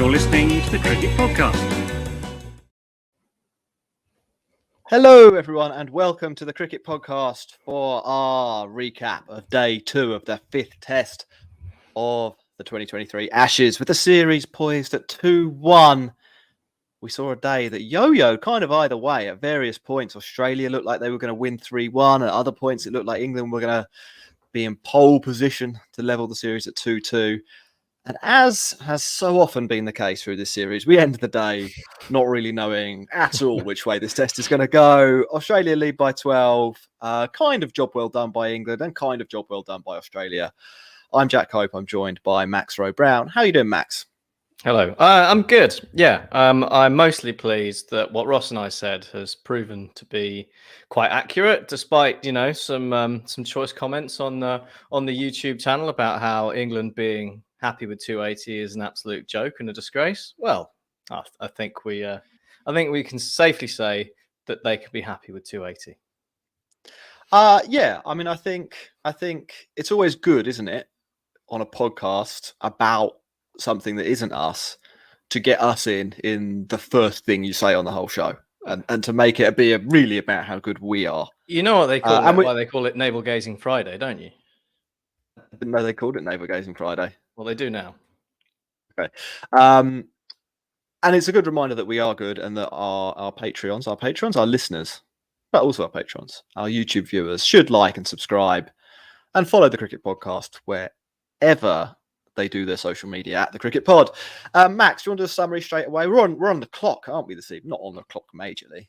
You're listening to the Cricket Podcast. Hello, everyone, and welcome to the Cricket Podcast for our recap of day 2 of the 5th test of the 2023 Ashes, with the series poised at 2-1. We saw a day that yo-yoed kind of either way. At various points, Australia looked like they were going to win 3-1. At other points, it looked like England were going to be in pole position to level the series at 2-2. And as has so often been the case through this series, we end the day not really knowing at all which way this test is going to go. Australia lead by 12. Kind of job well done by England and kind of job well done by Australia. I'm Jack Hope. I'm joined by Max Rowe-Brown. How are you doing, Max? Hello. I'm good. Yeah, I'm mostly pleased that what Ross and I said has proven to be quite accurate, despite some choice comments on the YouTube channel about how England being happy with 280 is an absolute joke and a disgrace. Well, I think we can safely say that they can be happy with 280. Yeah. I mean, I think it's always good, isn't it, on a podcast about something that isn't us, to get us in the first thing you say on the whole show, and to make it be really about how good we are. You know what they call it? Why they call it Navel Gazing Friday, don't you? I didn't know they called it Navel Gazing Friday. Well, they do now. Okay. And it's a good reminder that we are good, and that our patrons, our listeners, but also our patrons, our YouTube viewers, should like and subscribe and follow the Cricket Podcast wherever they do their social media at the Cricket Pod. Max, do you want to do a summary straight away? We're on the clock, aren't we, this evening? Not on the clock majorly.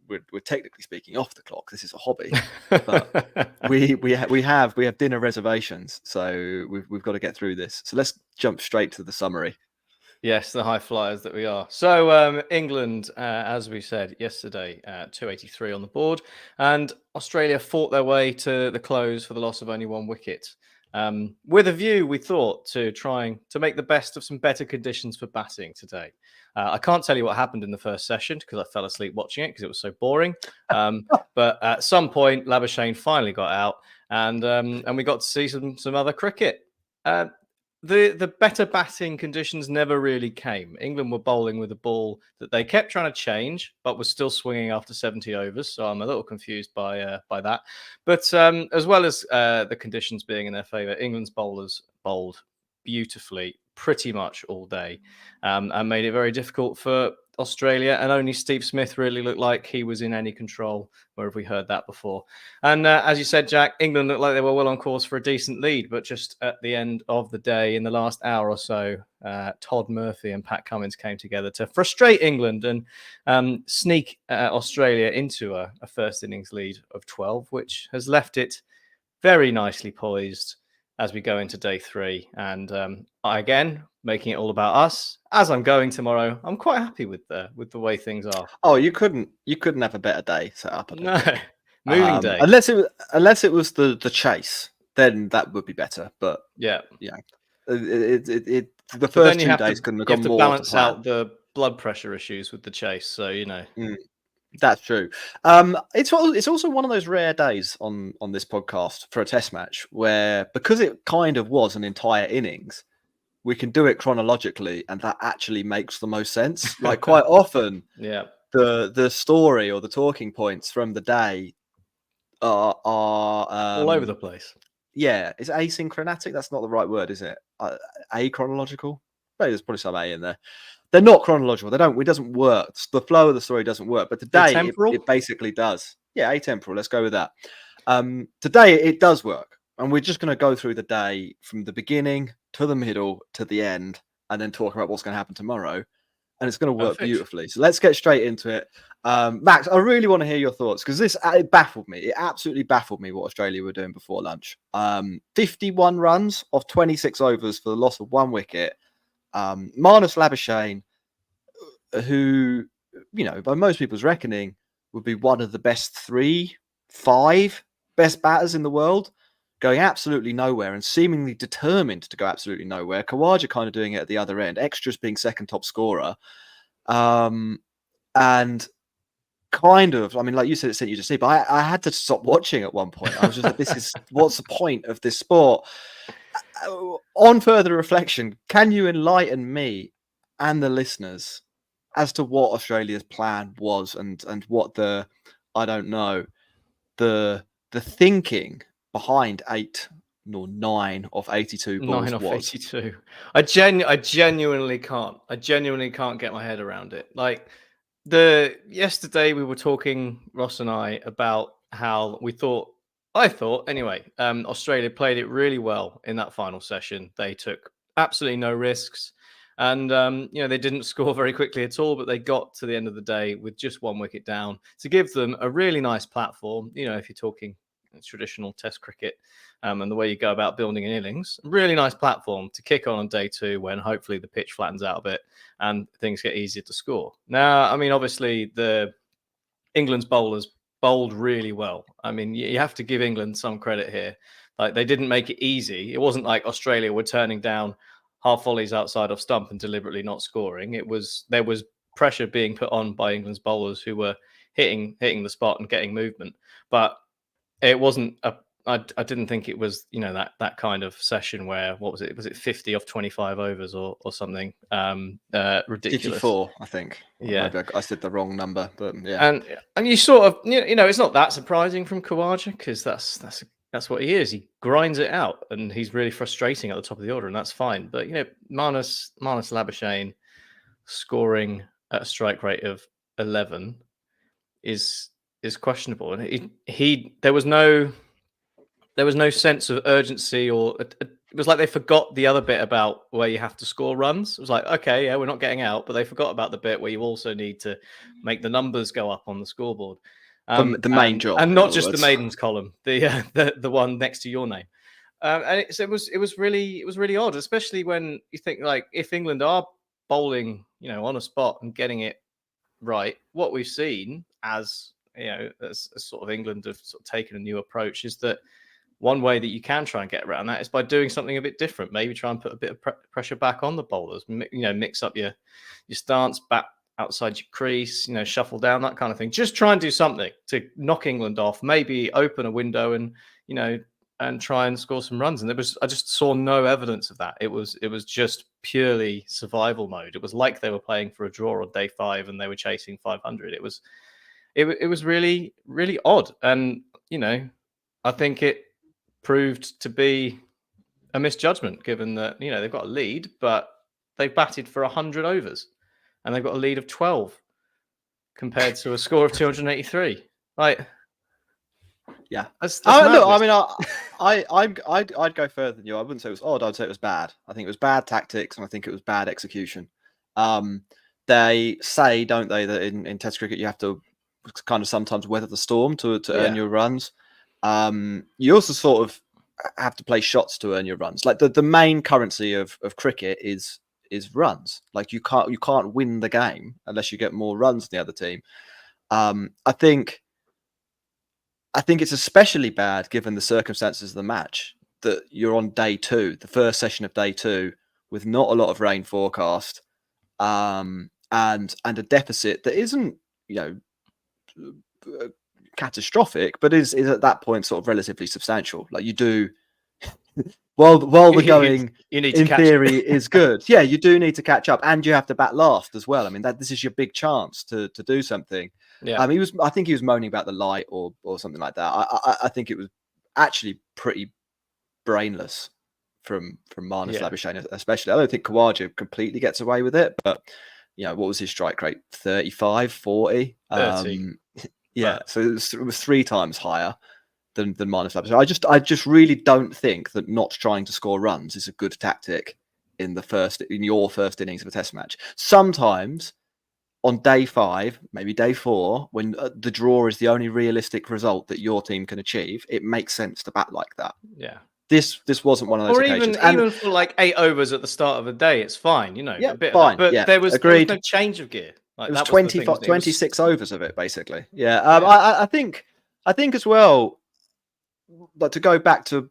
We're technically speaking off the clock. This is a hobby, but we have dinner reservations, so we've got to get through this. So let's jump straight to the summary. Yes, the high flyers that we are. So England, as we said yesterday, 283 on the board, and Australia fought their way to the close for the loss of only 1 wicket. With a view, we thought, to trying to make the best of some better conditions for batting today. I can't tell you what happened in the first session because I fell asleep watching it because it was so boring. But at some point, Labuschagne finally got out, and we got to see some other cricket. The better batting conditions never really came. England were bowling with a ball that they kept trying to change, but was still swinging after 70 overs. So I'm a little confused by that. But as well as the conditions being in their favour, England's bowlers bowled beautifully pretty much all day, and made it very difficult for Australia. And only Steve Smith really looked like he was in any control. Where have we heard that before? And as you said, Jack, England looked like they were well on course for a decent lead, but just at the end of the day, in the last hour or so, Todd Murphy and Pat Cummins came together to frustrate England and sneak Australia into a first innings lead of 12, which has left it very nicely poised as we go into day 3. And again, making it all about us, as I'm going tomorrow, I'm quite happy with the way things are. Oh, you couldn't have a better day set up. No, moving day. Unless it was the chase, then that would be better. But yeah, the first 2 days couldn't have gone more. You have to balance out the blood pressure issues with the chase, so That's true. It's also one of those rare days on this podcast for a test match where, because it kind of was an entire innings, we can do it chronologically, and that actually makes the most sense. Like, quite often, the story or the talking points from the day are all over the place. Yeah, is asynchronatic? That's not the right word, is it? Achronological? Maybe there's probably some A in there. They're not chronological. It doesn't work. The flow of the story doesn't work. But today, it basically does. Yeah, atemporal. Let's go with that. Today, it does work. And we're just going to go through the day from the beginning to the middle to the end, and then talk about what's going to happen tomorrow. And it's going to work beautifully. So let's get straight into it. Max, I really want to hear your thoughts, because it baffled me. It absolutely baffled me what Australia were doing before lunch. 51 runs off 26 overs for the loss of 1 wicket. Marnus Labuschagne, who, by most people's reckoning, would be one of the best 3-5 best batters in the world, going absolutely nowhere and seemingly determined to go absolutely nowhere. Khawaja kind of doing it at the other end, Extras being second top scorer. And kind of, I mean, like you said, it sent you to sleep. I had to stop watching at one point. I was just like, what's the point of this sport? on further reflection, can you enlighten me and the listeners as to what Australia's plan was and what the, I don't know, the thinking behind 8 or 9 of 82 balls 9 off was? 82. I genuinely can't. I genuinely can't get my head around it. Like yesterday we were talking, Ross and I, about how I thought anyway, Australia played it really well in that final session. They took absolutely no risks. And they didn't score very quickly at all, but they got to the end of the day with just 1 wicket down to give them a really nice platform. If you're talking traditional Test cricket and the way you go about building an innings, really nice platform to kick on day 2 when hopefully the pitch flattens out a bit and things get easier to score. Now, I mean, obviously England's bowlers bowled really well. I mean, you have to give England some credit here. Like, they didn't make it easy. It wasn't like Australia were turning down half volleys outside of stump and deliberately not scoring. There was pressure being put on by England's bowlers who were hitting the spot and getting movement. But it wasn't I didn't think it was, that kind of session where, what was it? Was it 50 off 25 overs or something ridiculous? 54, I think. Yeah. Maybe I said the wrong number, but yeah. And you sort of, it's not that surprising from Khawaja, because that's what he is. He grinds it out, and he's really frustrating at the top of the order, and that's fine. But Marnus Labuschagne scoring at a strike rate of 11 is questionable, and there was no sense of urgency, or it was like they forgot the other bit about where you have to score runs. It was like, okay, yeah, we're not getting out, but they forgot about the bit where you also need to make the numbers go up on the scoreboard. The main job, and not just the maidens column, the one next to your name. And it was really odd, especially when you think, like, if England are bowling, on a spot and getting it right, what we've seen as sort of England have sort of taken a new approach is that one way that you can try and get around that is by doing something a bit different. Maybe try and put a bit of pressure back on the bowlers. Mix up your stance back outside your crease. Shuffle down, that kind of thing. Just try and do something to knock England off. Maybe open a window and try and score some runs. And I just saw no evidence of that. It was just purely survival mode. It was like they were playing for a draw on day 5 and they were chasing 500. It was really, really odd. And I think it proved to be a misjudgment, given that they've got a lead, but they've batted for 100 overs and they've got a lead of 12 compared to a score of 283. Like, yeah, that's look, I mean, I'd go further than you. I wouldn't say it was odd. I'd say it was bad. I think it was bad tactics, and I think it was bad execution. They say, don't they, that in Test cricket you have to kind of sometimes weather the storm to earn your runs. You also sort of have to play shots to earn your runs. Like the main currency of cricket is runs. Like you can't win the game unless you get more runs than the other team. I think it's especially bad given the circumstances of the match that you're on day 2, the first session of day 2, with not a lot of rain forecast, and a deficit that isn't catastrophic, but is at that point sort of relatively substantial. Like you do, while the going you need in theory is good. Yeah, you do need to catch up, and you have to bat last as well. I mean, this is your big chance to do something. Yeah, I think he was moaning about the light or something like that. I think it was actually pretty brainless from Marnus Labuschagne, especially. I don't think Khawaja completely gets away with it, but what was his strike rate? 35, 40? 30. Yeah, so it was 3 times higher than Marnus Labuschagne. I just really don't think that not trying to score runs is a good tactic in your first innings of a Test match. Sometimes on day 5, maybe day 4, when the draw is the only realistic result that your team can achieve, it makes sense to bat like that. Yeah. This wasn't one of those occasions. Even for like 8 overs at the start of the day, it's fine, Yeah, a bit fine. But there was no change of gear. Like, it was 26 overs of it, basically. Yeah. I think as well, like, to go back to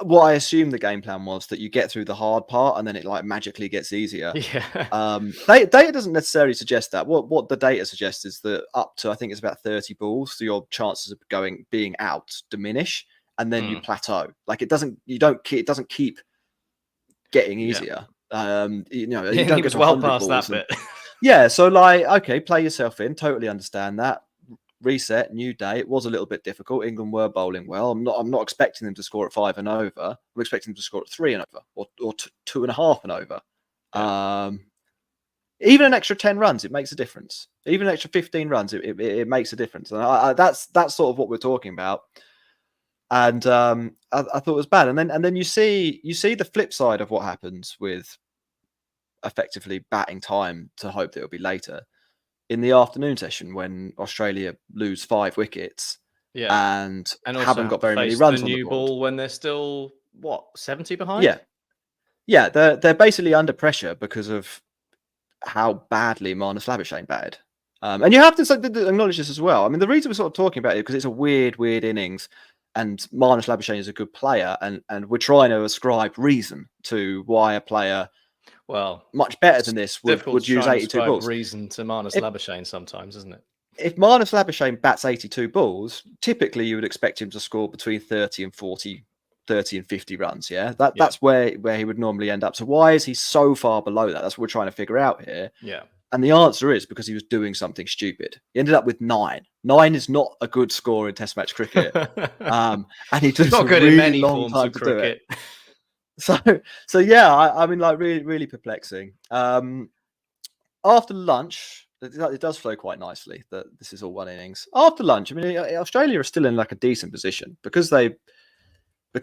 what I assume the game plan was, that you get through the hard part and then it like magically gets easier. Yeah. Data doesn't necessarily suggest that. What the data suggests is that up to, I think it's about 30 balls, so your chances of being out diminish, and then you plateau. Like it doesn't keep getting easier. You know, you Yeah, don't he get was to well 100 past that balls and, bit. yeah, so like, okay, play yourself in. Totally understand that. Reset, new day. It was a little bit difficult. England were bowling well. I'm not expecting them to score at 5 and over. I'm expecting them to score at 3 and over, or 2.5 and over. Yeah. Even an extra 10 runs, it makes a difference. Even an extra 15 runs, it makes a difference. And that's sort of what we're talking about. And I thought it was bad. And then you see the flip side of what happens with effectively batting time to hope that it'll be later in the afternoon session when Australia lose 5 wickets and also haven't got very many runs on the board. Ball when they're still 70 behind. Yeah, they're basically under pressure because of how badly Marnus Labuschagne batted. And you have to acknowledge this as well. I mean, the reason we're sort of talking about it because it's a weird innings, and Marnus Labuschagne is a good player, and we're trying to ascribe reason to why a player much better than this would use 82 balls. Reason to Marnus Labuschagne sometimes, isn't it? If Marnus Labuschagne bats 82 balls, typically you would expect him to score between 30 and 40, 30 and 50 runs. Yeah, that's where he would normally end up. So why is he so far below that? That's what we're trying to figure out here. Yeah. And the answer is because he was doing something stupid. He ended up with 9. 9 is not a good score in Test match cricket. And he took a really long time to do it. So yeah, I mean, like really perplexing. After lunch, it does flow quite nicely that this is all one innings. After lunch, I mean, Australia are still in like a decent position because they go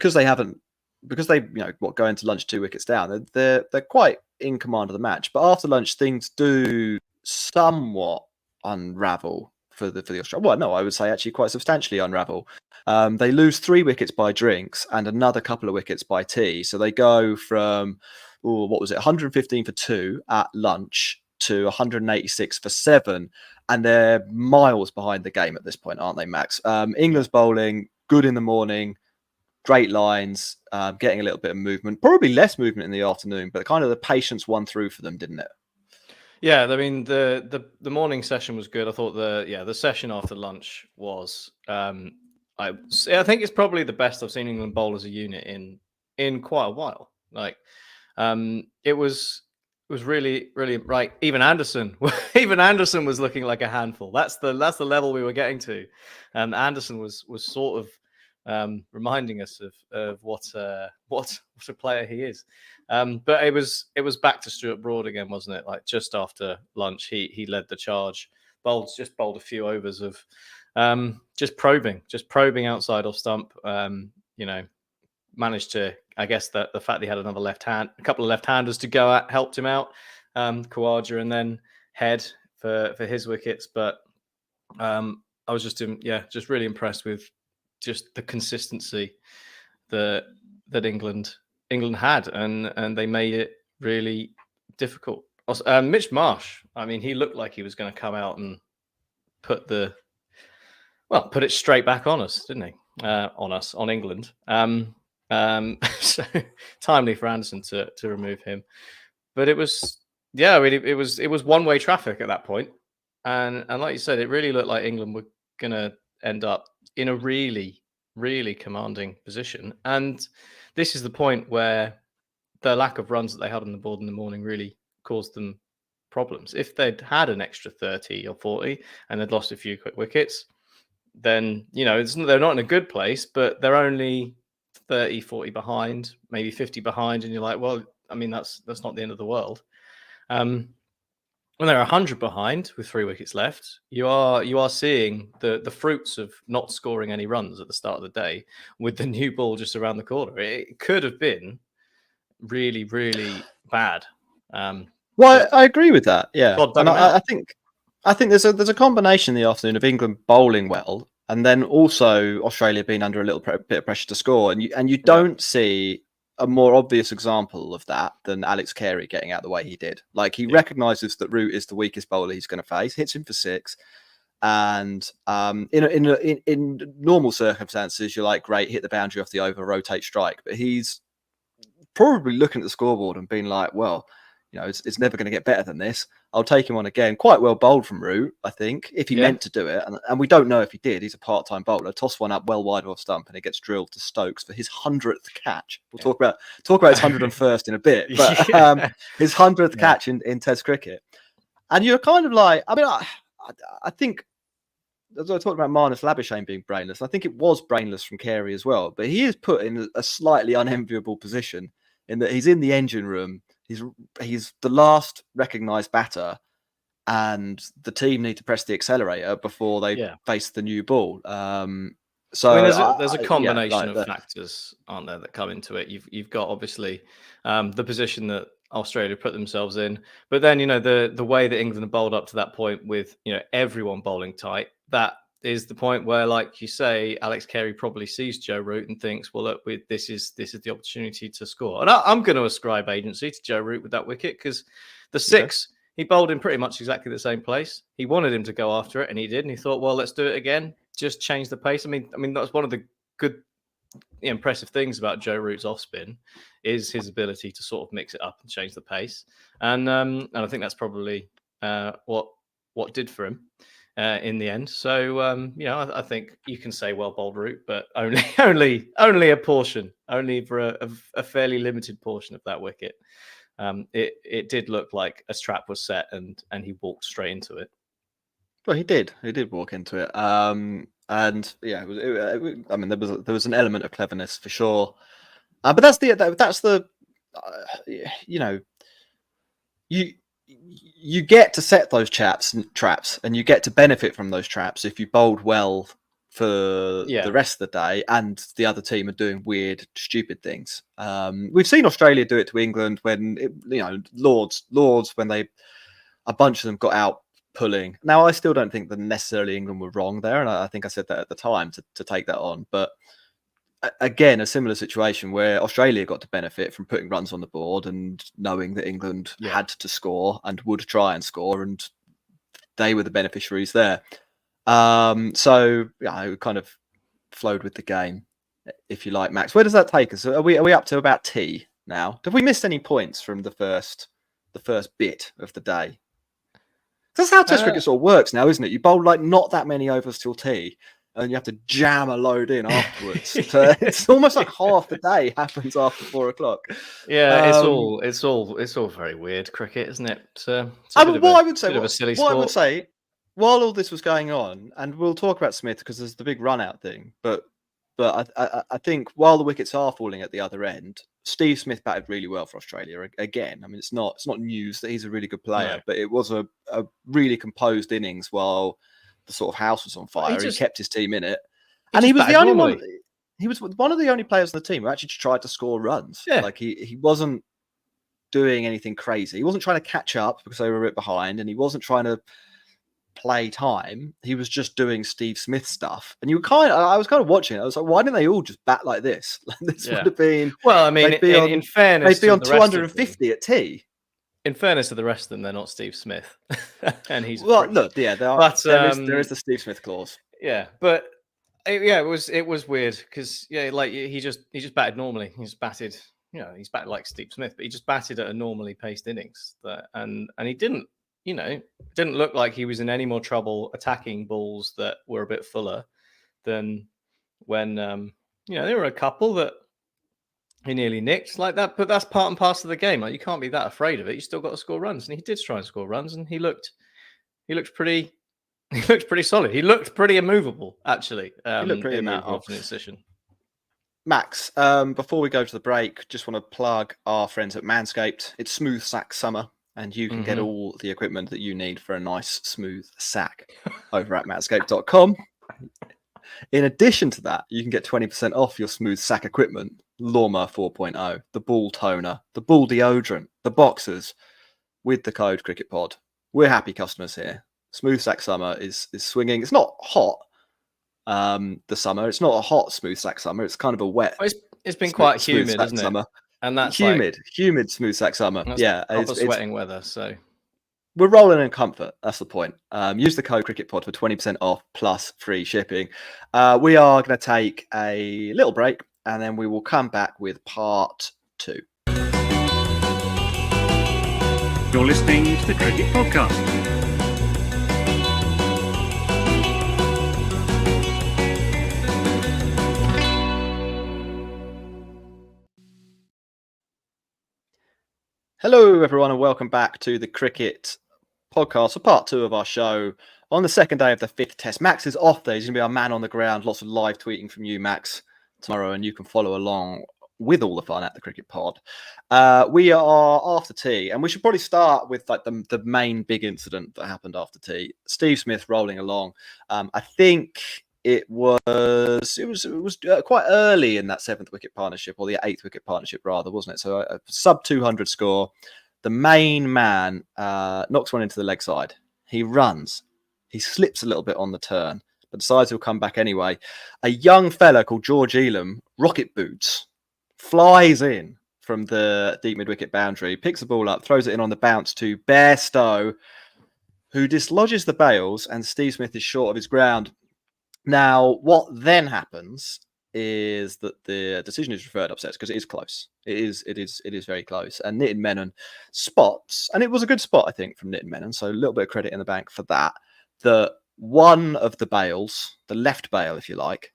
into lunch 2 wickets down. They're quite in command of the match. But after lunch, things do somewhat unravel for the Australians. Well, no, I would say actually quite substantially unravel. They lose 3 wickets by drinks and another couple of wickets by tea. So they go from 115 for 2 at lunch to 186 for 7, and they're miles behind the game at this point, aren't they, Max? England's bowling good in the morning. Great lines, getting a little bit of movement, probably less movement in the afternoon, but kind of the patience won through for them, didn't it? Yeah, I mean the morning session was good. I thought the session after lunch was I think it's probably the best I've seen England bowl as a unit in quite a while. Like it was really right. Even Anderson was looking like a handful. That's the level we were getting to. Anderson was sort of reminding us of what a player he is. But it was back to Stuart Broad again, wasn't it? Like just after lunch, he led the charge. Bowled a few overs of just probing outside off stump. Managed to, I guess that the fact that he had a couple of left-handers to go at helped him out. Khawaja and then Head for his wickets. But I was just really impressed with just the consistency that England had, and they made it really difficult. Mitch Marsh, I mean, he looked like he was going to come out and put it straight back on us, didn't he? On England. So timely for Anderson to remove him, but it was it was one-way traffic at that point, and like you said, it really looked like England were going to end up in a really, really commanding position. And this is the point where the lack of runs that they had on the board in the morning really caused them problems. If they'd had an extra 30 or 40 and they'd lost a few quick wickets, then, they're not in a good place, but they're only 30, 40 behind, maybe 50 behind. And you're like, well, I mean, that's not the end of the world. When they're 100 behind with 3 wickets left, you are seeing the fruits of not scoring any runs at the start of the day with the new ball just around the corner. It could have been really, really bad. Well, I agree with that. Yeah, and I think there's a combination in the afternoon of England bowling well, and then also Australia being under a little bit of pressure to score, and you don't see a more obvious example of that than Alex Carey getting out the way he did. Like he recognises that Root is the weakest bowler he's going to face, hits him for 6, and in normal circumstances you're like, great, hit the boundary off the over, rotate, strike, but he's probably looking at the scoreboard and being like, well, it's never going to get better than this. I'll take him on again. Quite well bowled from Root, I think, if he meant to do it. And we don't know if he did. He's a part-time bowler. Toss one up well wide of off stump, and it gets drilled to Stokes for his 100th catch. We'll talk about his 101st in a bit, but his 100th catch in Test cricket. And you're kind of like, I mean, I think, as I talked about Marnus Labuschagne being brainless, I think it was brainless from Carey as well. But he is put in a slightly unenviable position in that he's in the engine room. He's the last recognised batter, and the team need to press the accelerator before they face the new ball. So I mean, there's a combination of factors, aren't there, that come into it. You've got obviously the position that Australia put themselves in, but then the way that England have bowled up to that point with everyone bowling tight. That is the point where, like you say, Alex Carey probably sees Joe Root and thinks, well, look, this is the opportunity to score. And I'm going to ascribe agency to Joe Root with that wicket, because the six, he bowled in pretty much exactly the same place. He wanted him to go after it, and he did. And he thought, well, let's do it again. Just change the pace. I mean, that's one of the good, impressive things about Joe Root's off spin is his ability to sort of mix it up and change the pace. And I think that's probably what did for him. In the end, so I think you can say well bowled Root, but only a portion, only for a fairly limited portion of that wicket. It did look like a trap was set, and he walked straight into it. Well, he did walk into it, and there was an element of cleverness for sure, but that's the you get to set those traps, and you get to benefit from those traps if you bowled well for the rest of the day, and the other team are doing weird, stupid things. We've seen Australia do it to England when Lords when a bunch of them got out pulling. Now, I still don't think that necessarily England were wrong there, and I think I said that at the time to take that on, but again, a similar situation where Australia got to benefit from putting runs on the board and knowing that England had to score and would try and score, and they were the beneficiaries there. So it kind of flowed with the game, if you like, Max. Where does that take us? Are we up to about tea now? Have we missed any points from the first bit of the day? That's how Test cricket sort of works now, isn't it? You bowl like not that many overs till tea, and you have to jam a load in afterwards. So it's almost like half the day happens after 4 o'clock. Yeah, it's all very weird cricket, isn't it? So I would say, while all this was going on, and we'll talk about Smith because there's the big run out thing, but I think while the wickets are falling at the other end, Steve Smith batted really well for Australia again. I mean, it's not news that he's a really good player, but it was a really composed innings while the sort of house was on fire. He kept his team in it, and he was the only one. He was one of the only players on the team who actually tried to score runs. Yeah. Like he wasn't doing anything crazy. He wasn't trying to catch up because they were a bit behind, and he wasn't trying to play time. He was just doing Steve Smith stuff. And I was kind of watching it. I was like, why didn't they all just bat like this? This would have been. Well, I mean, in fairness, they'd be on 250 at tea. In fairness to the rest of them, they're not Steve Smith, and he's look, there is the Steve Smith clause. Yeah, but it was weird because like he just batted normally. He's batted like Steve Smith, but he just batted at a normally paced innings. And he didn't look like he was in any more trouble attacking balls that were a bit fuller than when there were a couple that he nearly nicked like that, but that's part and parcel of the game. Like, you can't be that afraid of it. You still got to score runs, and he did try and score runs, and he looked pretty solid. He looked pretty immovable, actually. In that afternoon session. Max, before we go to the break, just want to plug our friends at Manscaped. It's smooth sack summer, and you can get all the equipment that you need for a nice smooth sack over at manscaped.com. In addition to that, you can get 20% off your smooth sack equipment, Lawnmower 4.0, the ball toner, the ball deodorant, the boxers, with the code CricketPod. We're happy customers here. Smooth sack summer is swinging. It's not hot, the summer. It's not a hot smooth sack summer. It's kind of a wet. It's been quite humid, isn't it? Summer. And that's humid smooth sack summer. Yeah, it's sweating weather. So we're rolling in comfort. That's the point. Use the code CricketPod for 20% off plus free shipping. We are going to take a little break, and then we will come back with part 2. You're listening to the Cricket Podcast. Hello, everyone, and welcome back to the Cricket Podcast for part 2 of our show on the second day of the 5th Test. Max is off there. He's going to be our man on the ground. Lots of live tweeting from you, Max, tomorrow, and you can follow along with all the fun at the Cricket Pod. We are after tea, and we should probably start with like the main big incident that happened after tea. Steve Smith rolling along. I think it was quite early in that 7th wicket partnership, or the 8th wicket partnership rather, wasn't it? So a sub 200 score. The main man knocks one into the leg side. He runs. He slips a little bit on the turn, but decides he'll come back anyway. A young fella called George Elam, rocket boots, flies in from the deep mid-wicket boundary, picks the ball up, throws it in on the bounce to Bairstow, who dislodges the bails, and Steve Smith is short of his ground. Now, what then happens is that the decision is referred upsets because it is close. It is very close. And Nitin Menon spots, and it was a good spot, I think, from Nitin Menon, so a little bit of credit in the bank for that, that one of the bails, the left bail, if you like,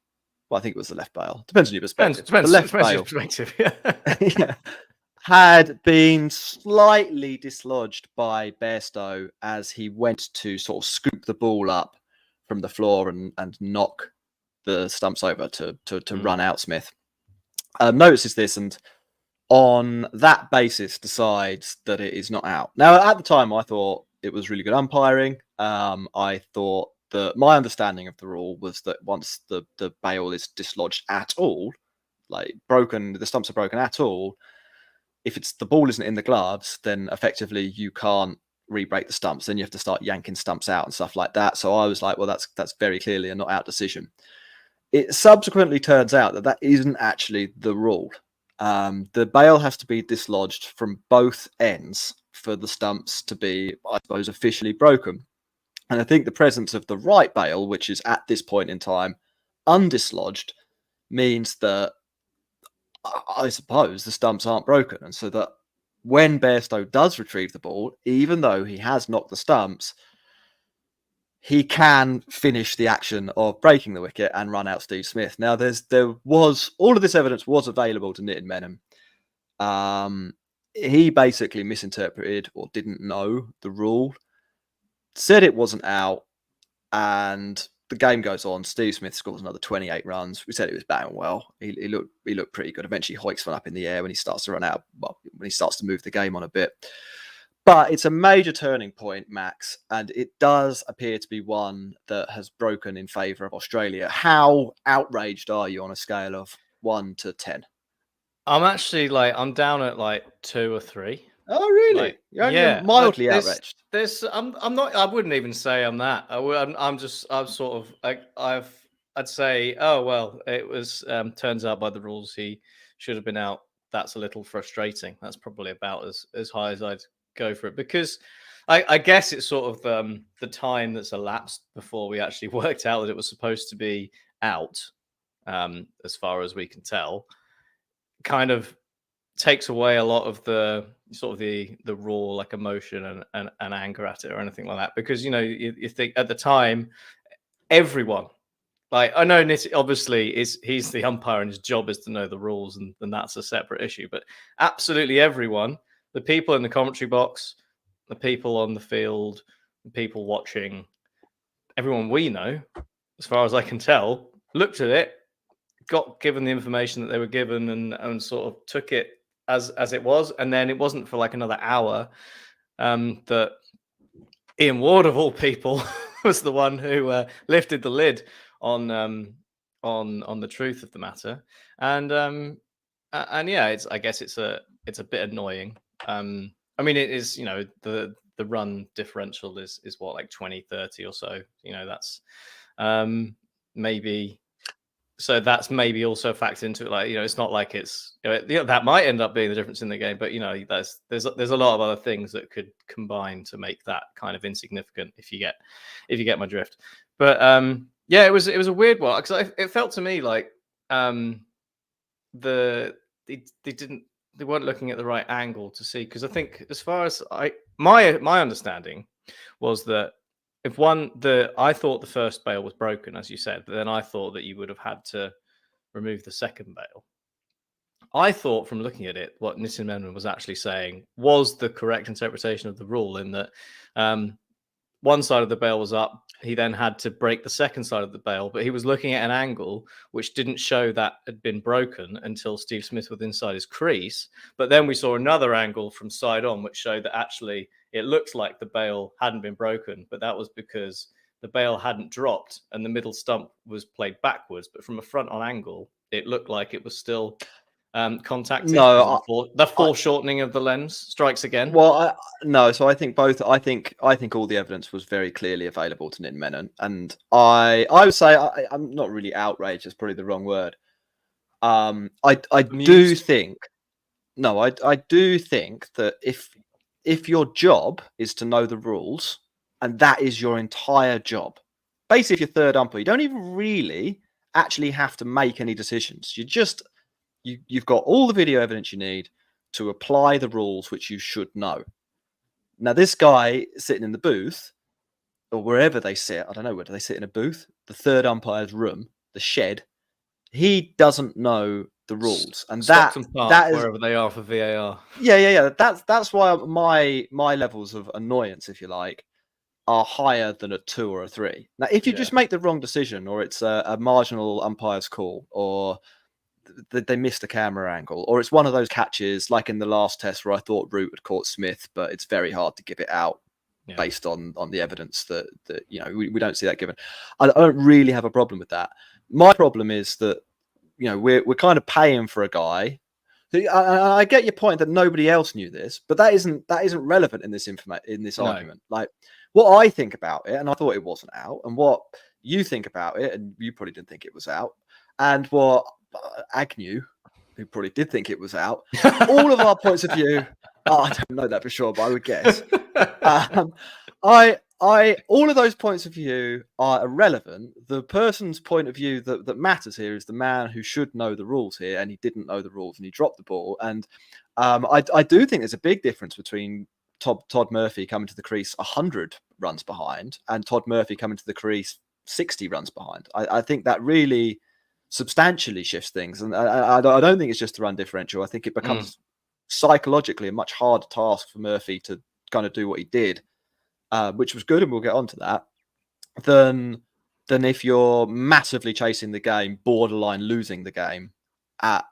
well, I think it was the left bail. Depends on your perspective. Depends the left bail perspective, yeah. had been slightly dislodged by Bairstow as he went to sort of scoop the ball up from the floor and knock the stumps over to run out Smith. Notices this and on that basis decides that it is not out. Now, at the time, I thought it was really good umpiring. I thought that my understanding of the rule was that once the bail is dislodged at all, like broken, the stumps are broken at all, if it's the ball isn't in the gloves, then effectively you can't re-break the stumps. Then you have to start yanking stumps out and stuff like that. So I was like, well, that's very clearly a not out decision. It subsequently turns out that isn't actually the rule. The bail has to be dislodged from both ends for the stumps to be, I suppose, officially broken. And I think the presence of the right bail, which is at this point in time undislodged, means that I suppose the stumps aren't broken. And so that when Bairstow does retrieve the ball, even though he has knocked the stumps, he can finish the action of breaking the wicket and run out Steve Smith. Now, there was all of this evidence was available to Nitin Menon. He basically misinterpreted or didn't know the rule, said it wasn't out, and the game goes on. Steve Smith scores another 28 runs. We said he was batting well. He looked pretty good. Eventually hoiks one up in the air when he starts to run out. Well, when he starts to move the game on a bit. But it's a major turning point, Max, and it does appear to be one that has broken in favour of Australia. How outraged are you on a scale of 1 to 10? I'm actually I'm down at 2 or 3. Oh, really? You're mildly outraged. I'm not. I wouldn't even say I'm that. I'm sort of. I'd say, oh well, it was. Turns out by the rules he should have been out. That's a little frustrating. That's probably about as high as I'd go for it, because I guess it's sort of the time that's elapsed before we actually worked out that it was supposed to be out, as far as we can tell, kind of takes away a lot of the sort of the raw emotion and anger at it or anything like that, because you think at the time everyone, I know obviously he's the umpire and his job is to know the rules, and that's a separate issue, but absolutely everyone, the people in the commentary box, the people on the field, the people watching, everyone we know, as far as I can tell, looked at it, got given the information that they were given, and sort of took it as it was. And then it wasn't for another hour that Ian Ward, of all people, was the one who lifted the lid on the truth of the matter. And yeah, I guess it's a bit annoying. I mean, it is, the run differential is what, 20-30 or so. That's maybe. So that's maybe also factored into it. It's not like it's, that might end up being the difference in the game, but there's a lot of other things that could combine to make that kind of insignificant, if you get my drift. But yeah, it was a weird one, because it felt to me like they didn't they weren't looking at the right angle to see, because I think, as far as my understanding was that I thought the first bail was broken, as you said, but then I thought that you would have had to remove the second bail. I thought, from looking at it, what Nitin Menon was actually saying was the correct interpretation of the rule, in that one side of the bail was up. He then had to break the second side of the bail, but he was looking at an angle which didn't show that had been broken until Steve Smith was inside his crease. But then we saw another angle from side on, which showed that actually it looked like the bail hadn't been broken, but that was because the bail hadn't dropped and the middle stump was played backwards. But from a front on angle, it looked like it was still contacted. No, the foreshortening of the lens strikes again. Well, no. So I think both. I think all the evidence was very clearly available to Nitin Menon, and I would say I'm not really outraged. Is probably the wrong word. I do think. No, I do think that if your job is to know the rules, and that is your entire job, basically, if you're third umpire, you don't even really actually have to make any decisions. You've got all the video evidence you need to apply the rules which you should know. Now, this guy sitting in the booth, or wherever they sit, I don't know, where do they sit in a booth? The third umpire's room, the shed. He doesn't know the rules, and that is wherever they are for VAR. Yeah. That's why my levels of annoyance, if you like, are higher than a 2 or a 3. Now, if you just make the wrong decision, or it's a marginal umpire's call, or they missed a camera angle, or it's one of those catches like in the last test where I thought Root had caught Smith, but it's very hard to give it out based on the evidence that we don't see that given. I don't really have a problem with that. My problem is that we're kind of paying for a guy. I get your point that nobody else knew this, but that isn't relevant in this argument. Like, what I think about it, and I thought it wasn't out, and what you think about it, and you probably didn't think it was out, and what Agnew, who probably did think it was out, all of our points of view. I don't know that for sure, but I would guess. All of those points of view are irrelevant. The person's point of view that matters here is the man who should know the rules here, and he didn't know the rules, and he dropped the ball. And I do think there's a big difference between Todd Murphy coming to the crease 100 runs behind and Todd Murphy coming to the crease 60 runs behind. I think that really substantially shifts things, and I don't think it's just the run differential. I think it becomes psychologically a much harder task for Murphy to kind of do what he did, which was good, and we'll get on to that, than if you're massively chasing the game, borderline losing the game at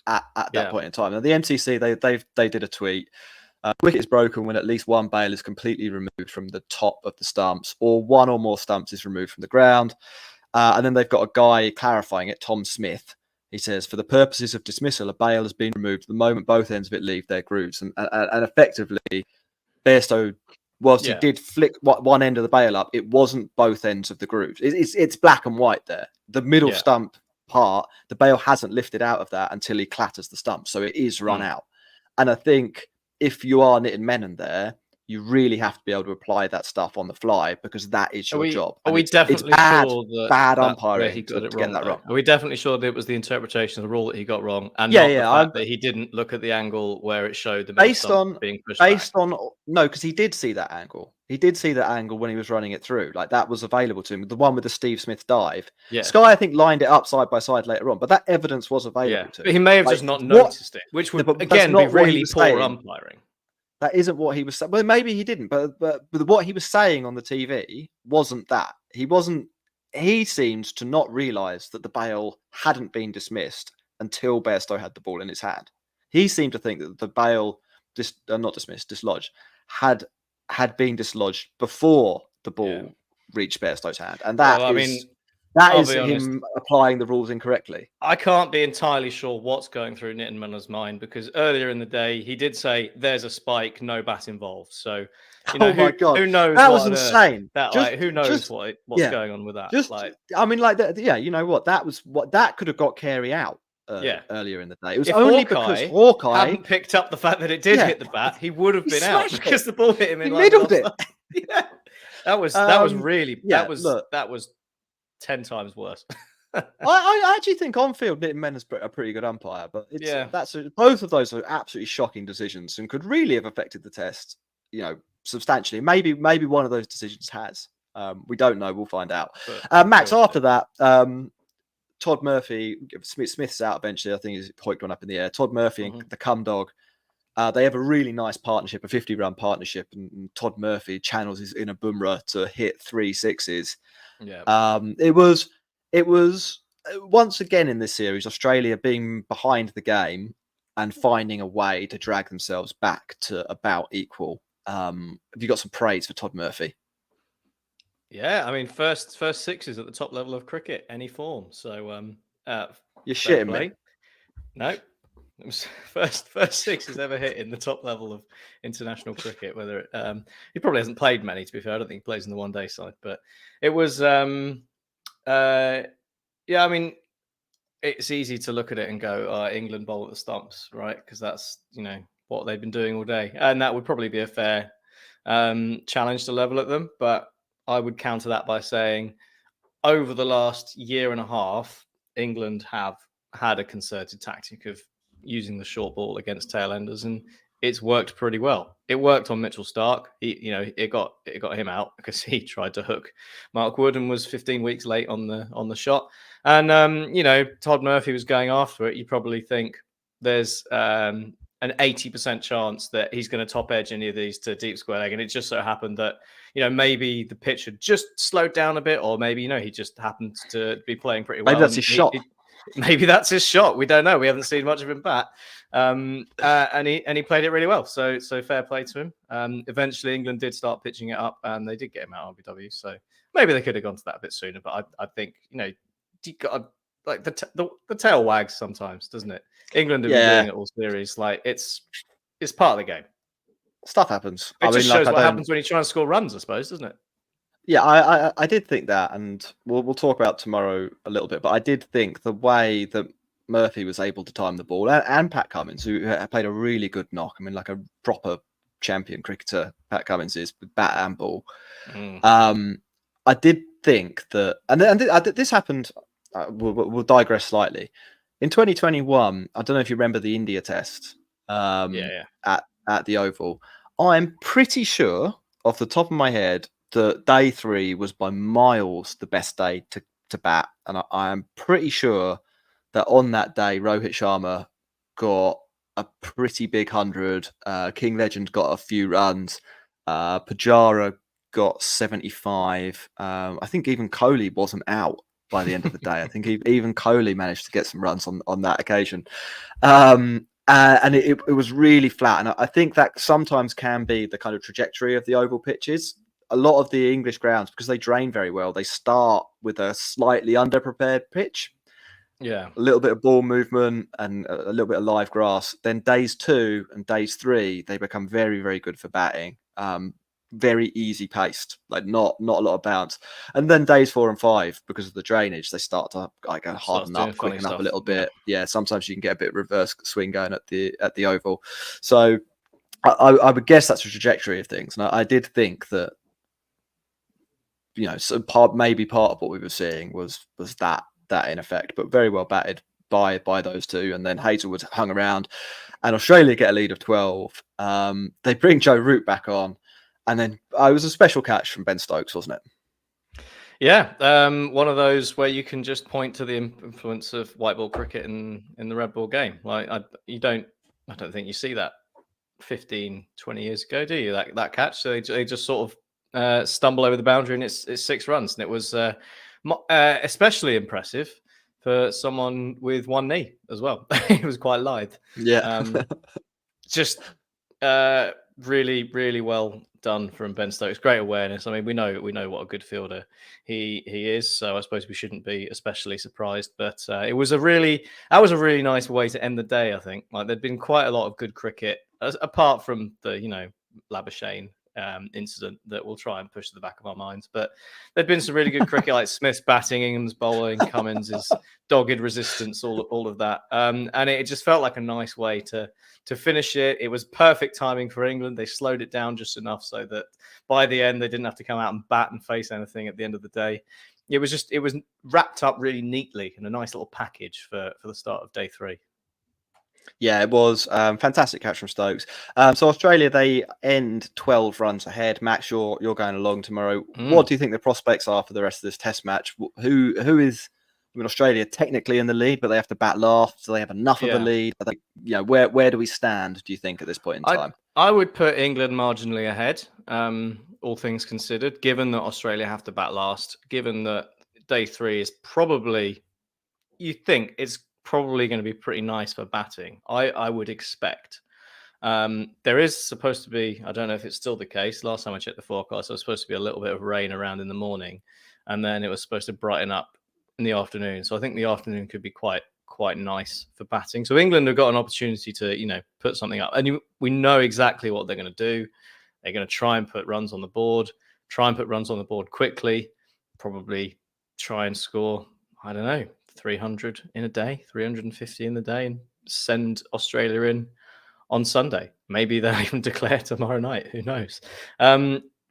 that point in time. Now, the MCC they did a tweet. Wicket is broken when at least one bail is completely removed from the top of the stumps, or one or more stumps is removed from the ground. And then they've got a guy clarifying it, Tom Smith. He says, for the purposes of dismissal, a bail has been removed the moment both ends of it leave their grooves. And effectively, Bairstow, whilst he did flick one end of the bail up, it wasn't both ends of the grooves. It's black and white there. The middle stump part, the bail hasn't lifted out of that until he clatters the stump. So it is run out. And I think if you are Nitin Menon there, you really have to be able to apply that stuff on the fly, because that is your job. Are we definitely sure that bad umpiring he got it to wrong, get that wrong? Are we definitely sure that it was the interpretation of the rule that he got wrong, and not the fact that he didn't look at the angle where it showed the being pushed no, because he did see that angle. He did see that angle when he was running it through. Like, that was available to him. The one with the Steve Smith dive. Yeah. Sky, I think, lined it up side by side later on, but that evidence was available to him. But he may have just not noticed it, which would again be really poor umpiring. That isn't what he was saying. Well, maybe he didn't, but what he was saying on the TV wasn't that. He seemed to not realise that the bail hadn't been dismissed until Bairstow had the ball in his hand. He seemed to think that the bail, dislodged, had been dislodged before the ball reached Bairstow's hand. And that is him applying the rules incorrectly. I can't be entirely sure what's going through Nitin Menon's mind, because earlier in the day he did say there's a spike, no bat involved. So, my God, who knows? That was insane. Who knows what's going on with that? You know what? That could have got Carey out. Earlier in the day, it was if only because Hawkeye hadn't picked up the fact that it did hit the bat, he would have been out because the ball hit him in. He middled it. That was 10 times worse. I actually think on-field Nitin Mena's a pretty good umpire, but both of those are absolutely shocking decisions and could really have affected the test, substantially. Maybe one of those decisions has. We don't know. We'll find out. Max, after that, Todd Murphy, Smith's out eventually. I think he's hoiked one up in the air. Todd Murphy and the Cum Dog, they have a really nice partnership, a 50-run partnership, and Todd Murphy channels his inner Bumrah to hit 3 sixes. Yeah. It was once again in this series, Australia being behind the game and finding a way to drag themselves back to about equal. Have you got some praise for Todd Murphy? Yeah, I mean, first sixes at the top level of cricket, any form. So you're shitting play. me. No, it was first sixes ever hit in the top level of international cricket. Whether he probably hasn't played many, to be fair. I don't think he plays in the one-day side, but it was. Yeah, I mean, it's easy to look at it and go, England bowl at the stumps, right? Because that's what they've been doing all day, and that would probably be a fair challenge to level at them, but I would counter that by saying over the last year and a half, England have had a concerted tactic of using the short ball against tailenders, and it's worked pretty well. It worked on Mitchell Starc. It got him out because he tried to hook Mark Wood and was 15 weeks late on the shot. And Todd Murphy was going after it. You probably think there's an 80% chance that he's going to top edge any of these to deep square leg. And it just so happened that, maybe the pitch had just slowed down a bit, or maybe, he just happened to be playing pretty well. Maybe that's his shot. Maybe that's his shot. We don't know. We haven't seen much of him bat. And he played it really well. So fair play to him. Eventually England did start pitching it up and they did get him out of RBW. So maybe they could have gone to that a bit sooner, but I think, you got like the tail wags sometimes, doesn't it? England have been doing it all series. Like it's part of the game. Stuff happens. It just shows what happens when you try and score runs, I suppose, doesn't it? Yeah, I did think that, and we'll talk about tomorrow a little bit. But I did think the way that Murphy was able to time the ball, and Pat Cummins, who played a really good knock. I mean, like a proper champion cricketer, Pat Cummins is with bat and ball. I did think that, and this happened. We'll digress slightly. In 2021, I don't know if you remember the India test. At the Oval, I'm pretty sure, off the top of my head, that day 3 was by miles the best day to bat, and I am pretty sure that on that day Rohit Sharma got a pretty big 100. King Legend got a few runs. Pujara got 75. I think even Kohli wasn't out by the end of the day. I think even Kohli managed to get some runs on that occasion. And it was really flat. And I think that sometimes can be the kind of trajectory of the oval pitches. A lot of the English grounds, because they drain very well, they start with a slightly underprepared pitch. Yeah. A little bit of ball movement and a little bit of live grass. Then days 2 and days 3, they become very, very good for batting. Very easy paced, like not a lot of bounce. And then days 4 and 5, because of the drainage, they start to harden up, quicken up a little bit. Yeah, sometimes you can get a bit of reverse swing going at the Oval. So I would guess that's the trajectory of things. And I did think that, maybe part of what we were seeing was that in effect, but very well batted by those two. And then Hazelwood hung around, and Australia get a lead of 12. They bring Joe Root back on. And then it was a special catch from Ben Stokes, wasn't it? Yeah, one of those where you can just point to the influence of white ball cricket in the red ball game. Like I don't think you see that 15, 20 years ago, do you? That catch? So they just sort of stumble over the boundary, and it's 6 runs, and it was especially impressive for someone with one knee as well. It was quite lithe. Yeah, just really, really well done from Ben Stokes. Great awareness. I mean, we know what a good fielder he is. So I suppose we shouldn't be especially surprised. But that was a really nice way to end the day. I think there'd been quite a lot of good cricket, apart from the Labuschagne incident that we'll try and push to the back of our minds. But there'd been some really good cricket, like Smith's batting, Ingham's bowling, Cummins' dogged resistance, all of that. And it just felt like a nice way to finish it. It was perfect timing for England. They slowed it down just enough so that by the end they didn't have to come out and bat and face anything at the end of the day. it was wrapped up really neatly in a nice little package for the start of day 3. Yeah, it was fantastic catch from Stokes. So Australia, they end 12 runs ahead. Max, you're going along tomorrow. What do you think the prospects are for the rest of this Test match? Who is? I mean, Australia technically in the lead, but they have to bat last. Do they have enough of a lead? Are they, where do we stand? Do you think at this point in time? I would put England marginally ahead, all things considered. Given that Australia have to bat last, given that day 3 is probably, you think it's probably going to be pretty nice for batting. I would expect. There is supposed to be, I don't know if it's still the case. Last time I checked the forecast, there was supposed to be a little bit of rain around in the morning, and then it was supposed to brighten up in the afternoon. So I think the afternoon could be quite nice for batting. So England have got an opportunity to, put something up. And we know exactly what they're going to do. They're going to try and put runs on the board, quickly, probably try and score, I don't know, 300 in a day, 350 in the day, and send Australia in on Sunday. Maybe they'll even declare tomorrow night. Who knows?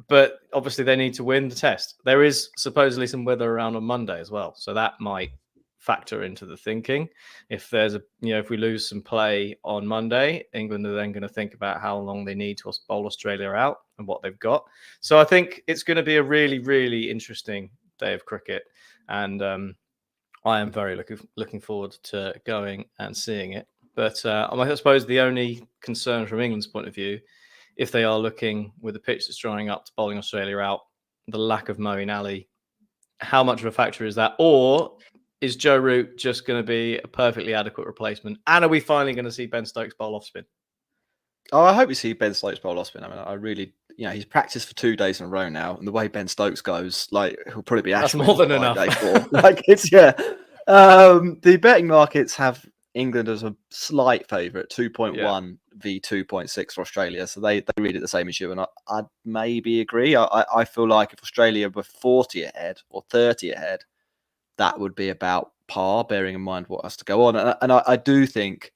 But obviously they need to win the Test. There is supposedly some weather around on Monday as well, so that might factor into the thinking. If there's if we lose some play on Monday, England are then going to think about how long they need to bowl Australia out and what they've got. So I think it's going to be a really, really interesting day of cricket, and I am very looking forward to going and seeing it. But I suppose the only concern from England's point of view, if they are looking with the pitch that's drying up to bowling Australia out, the lack of Moeen Ali, how much of a factor is that? Or is Joe Root just going to be a perfectly adequate replacement? And are we finally going to see Ben Stokes bowl off spin? Oh, I hope we see Ben Stokes bowl off spin. I mean, I really, he's practiced for 2 days in a row now, and the way Ben Stokes goes, he'll probably be That's more than enough. Day 4. The betting markets have England as a slight favourite, 2.1 v 2.6 for Australia. So they read it the same as you, and I'd maybe agree. I feel like if Australia were 40 ahead or 30 ahead, that would be about par, bearing in mind what has to go on. And I do think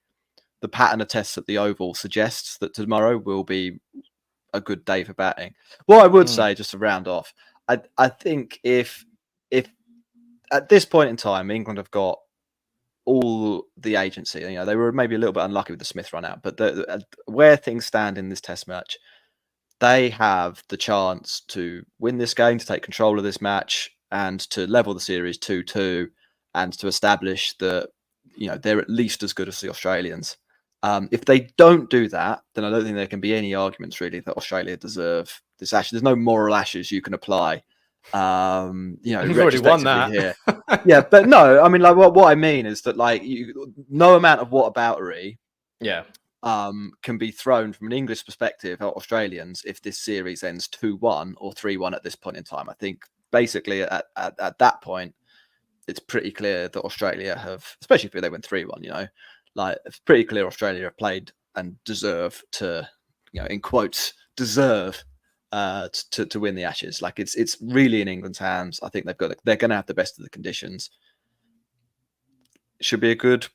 the pattern of tests at the Oval suggests that tomorrow will be a good day for batting. What I would say, just to round off, I think if at this point in time, England have got all the agency, they were maybe a little bit unlucky with the Smith run out, but where things stand in this Test match, they have the chance to win this game, to take control of this match, and to level the series 2-2, and to establish that they're at least as good as the Australians. If they don't do that, then I don't think there can be any arguments really that Australia deserve this Ashes. There's no moral ashes you can apply. You've already won that. Here. Yeah, but no, I mean, what I mean is that no amount of whataboutery, can be thrown from an English perspective at Australians if this series ends 2-1 or 3-1 at this point in time. I think basically at that point, it's pretty clear that Australia have, especially if they went 3-1, it's pretty clear Australia have played and deserve to, in quotes, deserve to win the Ashes. It's really in England's hands. I think they're going to have the best of the conditions. Should be a good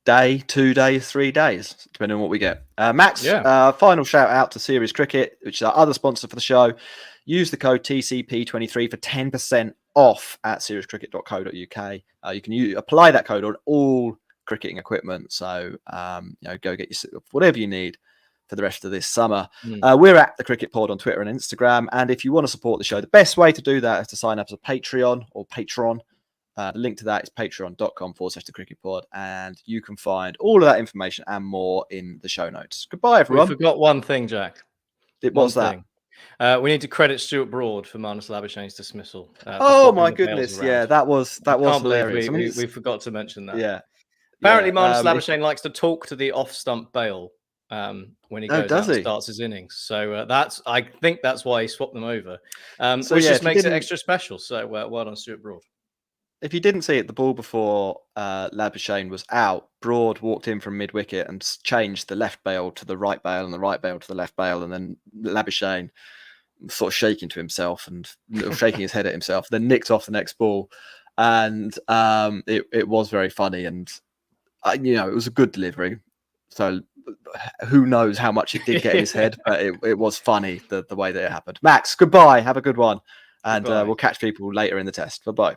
day, 2 days, 3 days, depending on what we get. Max, final shout out to Series Cricket, which is our other sponsor for the show. Use the code TCP23 for 10% off at seriescricket.co.uk. You can apply that code on all cricketing equipment. So, go get yourself whatever you need for the rest of this summer. We're at the Cricket Pod on Twitter and Instagram. And if you want to support the show, the best way to do that is to sign up as a Patreon or Patron. The link to that is patreon.com/the Cricket Pod. And you can find all of that information and more in the show notes. Goodbye, everyone. We forgot one thing, Jack. What was that? We need to credit Stuart Broad for Marnus Labuschagne's dismissal. Oh my goodness! Yeah, that was hilarious. We forgot to mention that. Yeah. Apparently, Marnus Labuschagne likes to talk to the off-stump bail when he goes out and starts his innings. So I think that's why he swapped them over, which just makes it extra special. So well done, Stuart Broad. If you didn't see it, the ball before Labuschagne was out, Broad walked in from mid-wicket and changed the left bail to the right bail and the right bail to the left bail, and then Labuschagne sort of shaking to himself and shaking his head at himself, then nicked off the next ball. And it was very funny, and it was a good delivery. So who knows how much it did get in his head, but it was funny the way that it happened. Max, goodbye. Have a good one. And we'll catch people later in the test. Bye-bye.